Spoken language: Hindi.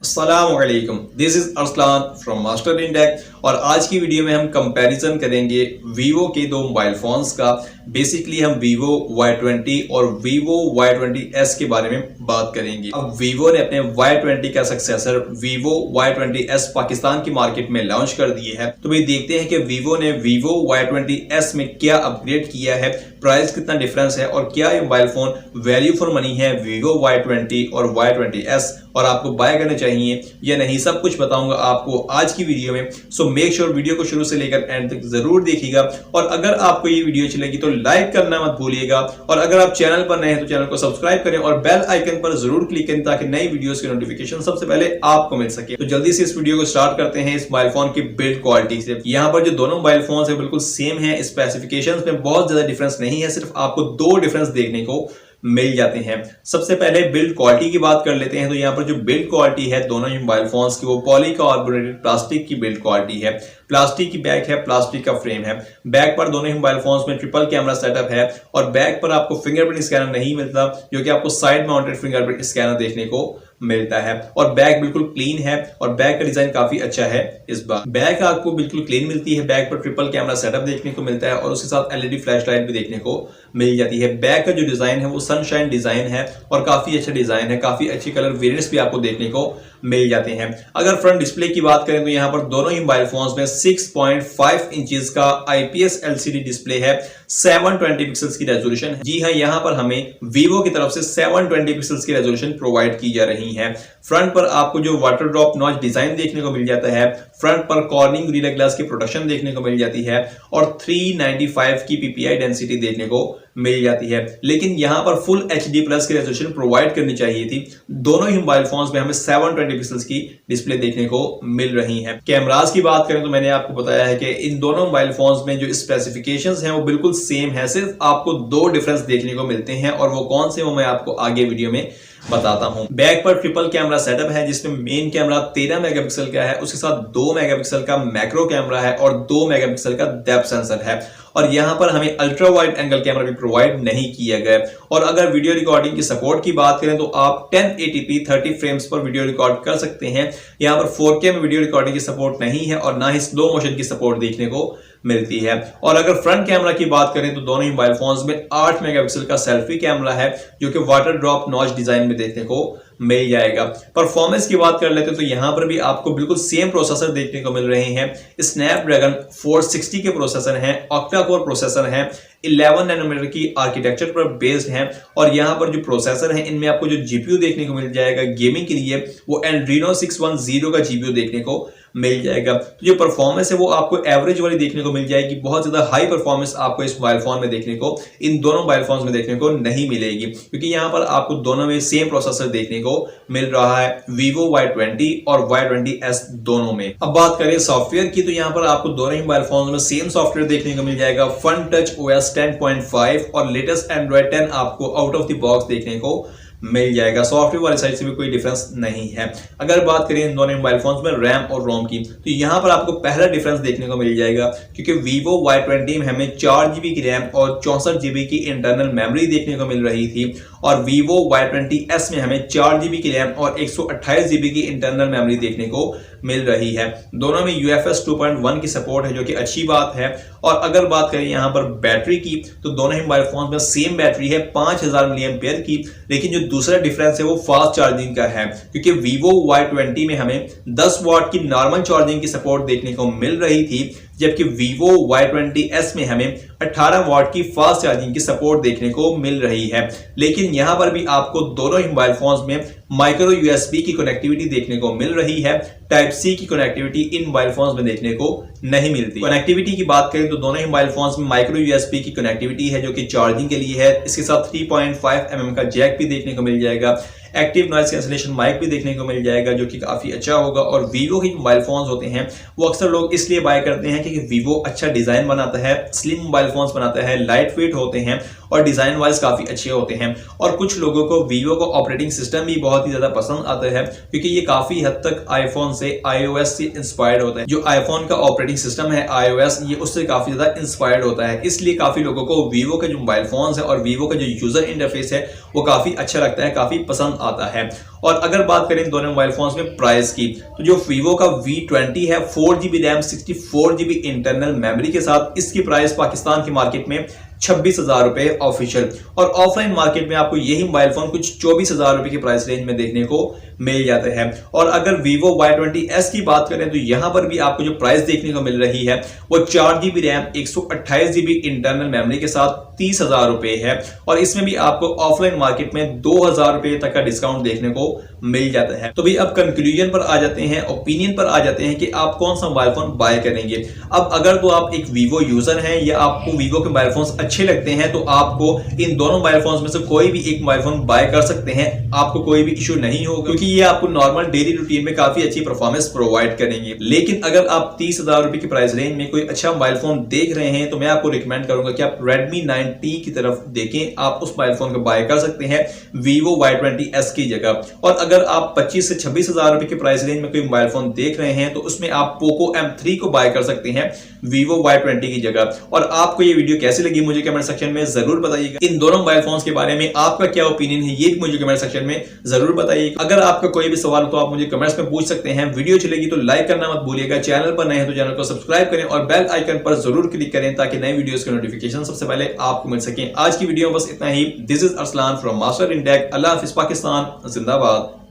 Assalamualaikum, this is Arsalan from MasterinTech और आज की वीडियो में हम कंपैरिजन करेंगे वीवो के दो मोबाइल फोन्स का। बेसिकली हम वीवो Y20 और वीवो Y20s के बारे में बात करेंगे। अब वीवो ने अपने Y20 का सक्सेसर वीवो Y20s पाकिस्तान की मार्केट में लॉन्च कर दिए है। तो भाई देखते हैं कि वीवो ने वीवो Y20s में क्या अपग्रेड किया है, प्राइस कितना डिफरेंस है और क्या ये mobile phone value for money है वीवो Y20 और Y20s और आपको बाय करने चाहिए या नहीं, सब कुछ बताऊंगा आपको आज की वीडियो में। सो मेक श्योर वीडियो को शुरू से लेकर एंड तक जरूर देखिएगा और अगर आपको ये वीडियो अच्छी लगी तो लाइक करना मत भूलिएगा और अगर आप चैनल पर नए हैं तो चैनल को सब्सक्राइब करें और बेल आइकन पर जरूर क्लिक करें ताकि नई वीडियोस की नोटिफिकेशन सबसे पहले आपको मिल सके। तो जल्दी से इस वीडियो को स्टार्ट करते हैं इस मोबाइल फोन की बिल्ड क्वालिटी से। यहाँ पर जो दोनों मोबाइल फोन है बिल्कुल सेम है, स्पेसिफिकेशंस में बहुत ज्यादा डिफरेंस नहीं है, सिर्फ आपको दो डिफरेंस देखने को मिल जाते हैं। सबसे पहले बिल्ड क्वालिटी की बात कर लेते हैं। तो यहाँ पर जो बिल्ड क्वालिटी है दोनों ही मोबाइल फोन्स की वो पॉलीकार्बोनेटेड प्लास्टिक की बिल्ड क्वालिटी है। प्लास्टिक की बैक है, प्लास्टिक का फ्रेम है। बैक पर दोनों ही मोबाइल फोन्स में ट्रिपल कैमरा सेटअप है और बैक पर आपको फिंगरप्रिंट स्कैनर नहीं मिलता, जो कि आपको साइड माउंटेड फिंगरप्रिंट स्कैनर देखने को मिलता है और बैक बिल्कुल क्लीन है और बैक का डिजाइन काफी अच्छा है। इस बार बैक आपको बिल्कुल क्लीन मिलती है। बैक पर ट्रिपल कैमरा सेटअप देखने को मिलता है और उसके साथ एलईडी फ्लैश लाइट भी देखने को मिल जाती है। बैक का जो डिजाइन है वो सनशाइन डिजाइन है और काफी अच्छा डिजाइन है, काफी अच्छी कलर वेरिएंट्स भी आपको देखने को मिल जाते हैं। अगर फ्रंट डिस्प्ले की बात करें तो यहाँ पर दोनों ही मोबाइल फोन्स में 6.5 इंचेस का आईपीएस एलसीडी डिस्प्ले है, 720 पिक्सल्स की रेजोल्यूशन है। जी हाँ, यहाँ पर हमें वीवो की तरफ से 720 पिक्सल्स की रेजोल्यूशन प्रोवाइड की जा रही है। फ्रंट पर आपको जो वाटर ड्रॉप नॉच डिजाइन देखने को मिल जाता है, फ्रंट पर कॉर्निंग गोरिल्ला ग्लास की प्रोटेक्शन देखने को मिल जाती है और 395 की पीपीआई डेंसिटी देखने को मिल जाती है। लेकिन यहाँ पर फुल एचडी प्लस की रेजोल्यूशन प्रोवाइड करनी चाहिए थी। दोनों ही मोबाइल फोन्स में हमें 720 पिक्सल्स की डिस्प्ले देखने को मिल रही है। कैमरास की बात करें तो मैंने आपको बताया है कि इन दोनों मोबाइल फोन्स में जो स्पेसिफिकेशंस हैं वो बिल्कुल सेम है, सिर्फ आपको दो डिफरेंस देखने को मिलते हैं और वो कौन से वो मैं आपको आगे वीडियो में बताता हूं। बैक पर ट्रिपल कैमरा सेटअप है जिसमें मेन कैमरा 13 मेगापिक्सल का है, उसके साथ 2 मेगापिक्सल का मैक्रो कैमरा है और 2 मेगापिक्सल का डेप्थ सेंसर है और यहां पर हमें अल्ट्रा वाइड एंगल कैमरा भी प्रोवाइड नहीं किया गया। और अगर वीडियो रिकॉर्डिंग की सपोर्ट की बात करें तो आप 1080p 30 फ्रेम्स पर वीडियो रिकॉर्ड कर सकते हैं। यहां पर 4K में वीडियो रिकॉर्डिंग की सपोर्ट नहीं है और ना ही स्लो मोशन की सपोर्ट देखने को मिलती है। और अगर फ्रंट कैमरा की बात करें तो दोनों ही मोबाइल फोन्स में 8 मेगापिक्सल का सेल्फी कैमरा है जो कि वाटर ड्रॉप नॉच डिजाइन में देखने को मिल जाएगा। परफॉर्मेंस की बात कर लेते हैं तो यहां पर भी आपको बिल्कुल सेम प्रोसेसर देखने को मिल रहे हैं। स्नैपड्रैगन 460 के प्रोसेसर हैं, ऑक्टा कोर प्रोसेसर हैं, 11 नैनोमीटर की आर्किटेक्चर पर बेस्ड हैं और यहां पर जो प्रोसेसर हैं इनमें आपको जो जीपीयू देखने को मिल जाएगा गेमिंग के लिए वो एड्रीनो 610 का जीपीयू देखने को मिल जाएगा। तो जो परफॉर्मेंस है वो आपको एवरेज वाली देखने को मिल जाएगी, बहुत ज्यादा हाई परफॉर्मेंस आपको इस मोबाइल फोन में देखने को इन दोनों मोबाइल फोन्स में देखने को नहीं मिलेगी, क्योंकि यहां पर आपको दोनों में सेम प्रोसेसर देखने को मिल रहा है Vivo Y20 और Y20s दोनों में। अब बात करें सॉफ्टवेयर की तो यहां पर आपको दोनों ही मोबाइल फोन्स में सेम सॉफ्टवेयर देखने को मिल जाएगा। फन टच OS 10.5 और लेटेस्ट एंड्रॉइड 10 आपको आउट ऑफ द बॉक्स देखने को मिल जाएगा। सॉफ्टवेयर वाली साइड से भी कोई डिफरेंस नहीं है। अगर बात करें इन दोनों मोबाइल फोन्स में रैम और रोम की तो यहां पर आपको पहला डिफरेंस देखने को मिल जाएगा, क्योंकि Vivo Y20 में हमें 4GB की रैम और 64GB की इंटरनल मेमोरी देखने को मिल रही थी और Vivo Y20s में हमें 4GB की रैम और 128GB की इंटरनल मेमोरी देखने को मिल रही है। दोनों में UFS 2.1 की सपोर्ट है जो कि अच्छी बात है। और अगर बात करें यहां पर बैटरी की तो दोनों ही मोबाइल फोन में सेम बैटरी है 5000 mAh की, लेकिन जो दूसरा डिफरेंस है वो फास्ट चार्जिंग का है, क्योंकि Vivo Y20 में हमें 10 वाट की नॉर्मल चार्जिंग की सपोर्ट देखने को मिल रही थी, जबकि Vivo Y20s में हमें 18 वाट की फास्ट चार्जिंग की सपोर्ट देखने को मिल रही है। लेकिन यहां पर भी आपको दोनों ही मोबाइल फोन्स में माइक्रो यूएसबी की कनेक्टिविटी देखने को मिल रही है। टाइप सी की कनेक्टिविटी इन मोबाइल फोन्स में देखने को नहीं मिलती। कनेक्टिविटी की बात करें तो दोनों ही मोबाइल फोन्स में माइक्रो यूएसबी की कनेक्टिविटी है जो कि चार्जिंग के लिए है। इसके साथ 3.5 mm का जैक भी देखने को मिल जाएगा। एक्टिव नॉइज कैंसलेशन माइक भी देखने को मिल जाएगा जो कि काफी अच्छा होगा। और वीवो के मोबाइल फोन्स होते हैं वो अक्सर लोग इसलिए बाय करते हैं क्योंकि वीवो अच्छा डिजाइन बनाता है, स्लिम मोबाइल फोन्स बनाता है, लाइट वेट होते हैं और डिजाइन वाइज काफी अच्छे होते हैं। और कुछ लोगों को वीवो का ऑपरेटिंग सिस्टम भी बहुत ही ज्यादा पसंद आता है क्योंकि ये काफी हद तक आईफोन से iOS से इंस्पायर्ड होता है। जो आईफोन का ऑपरेटिंग सिस्टम है iOS, ये उससे काफी ज्यादा इंस्पायर्ड होता है। इसलिए काफी लोगों को वीवो के जो मोबाइल फोन है और वीवो का जो यूजर इंटरफेस है वो काफी अच्छा लगता है, काफी पसंद आता है। और अगर बात करें दोनों मोबाइल फोन्स में प्राइस की, तो जो वीवो का V20 है 4GB RAM 64GB internal memory के साथ, इसकी प्राइस पाकिस्तान की मार्केट में 26,000 रुपए ऑफिशियल, और ऑफलाइन मार्केट में आपको यही मोबाइल फोन कुछ 24,000 रुपए की प्राइस रेंज में देखने को मिल जाते हैं। और अगर Vivo Y20s की बात करें तो यहां पर भी आपको जो प्राइस देखने को मिल रही है वो 4GB RAM 128GB internal memory के साथ 30,000 रुपए है, और इसमें भी आपको ऑफलाइन मार्केट में 2,000 रुपए तक का डिस्काउंट देखने को मिल जाता है। तो भी अब कंक्लूजन पर आ जाते हैं, ओपिनियन पर आ जाते हैं कि आप कौन सा मोबाइल फोन बाय करेंगे। अब अगर तो आप एक वीवो यूजर हैं या आपको वीवो के मोबाइल फोन अच्छे लगते हैं तो आपको इन दोनों मोबाइल फोन में से कोई भी एक मोबाइल फोन बाय कर सकते हैं, आपको कोई भी इशू नहीं होगा क्योंकि ये आपको नॉर्मल डेली रूटीन में काफी अच्छी परफॉर्मेंस प्रोवाइड करेंगे। लेकिन अगर आप 30,000 रुपए की प्राइस रेंज में कोई अच्छा मोबाइल फोन देख रहे हैं तो मैं आपको रिकमेंड करूंगा कि आप Redmi 9T की तरफ देखें। आप उस मोबाइल फोन को बाय कर सकते हैं Vivo Y20s की जगह। और अगर आप 25 से 26,000 रुपए की प्राइस रेंज में कोई मोबाइल फोन देख रहे हैं तो उसमें आप Poco M3 को बाय कर सकते हैं Vivo Y20 की जगह। और आपको ये वीडियो कैसी लगी मुझे कमेंट सेक्शन में जरूर बताइएगा। इन दोनों मोबाइल फोन्स के बारे में आपका क्या ओपिनियन है ये भी मुझे कमेंट सेक्शन में जरूर बताइएगा। अगर आपका कोई भी सवाल हो तो आप मुझे कमेंट्स में पूछ सकते हैं। वीडियो चलेगी तो लाइक करना मत भूलिएगा, चैनल पर नए हैं तो चैनल को सब्सक्राइब करें और बेल आइकन पर जरूर क्लिक करें ताकि नए वीडियोस के नोटिफिकेशन सबसे पहले आपको मिल सके। आज की वीडियो बस इतना ही। This is Aslam from Master in Tech. अल्लाह हाफिज, पाकिस्तान जिंदाबाद।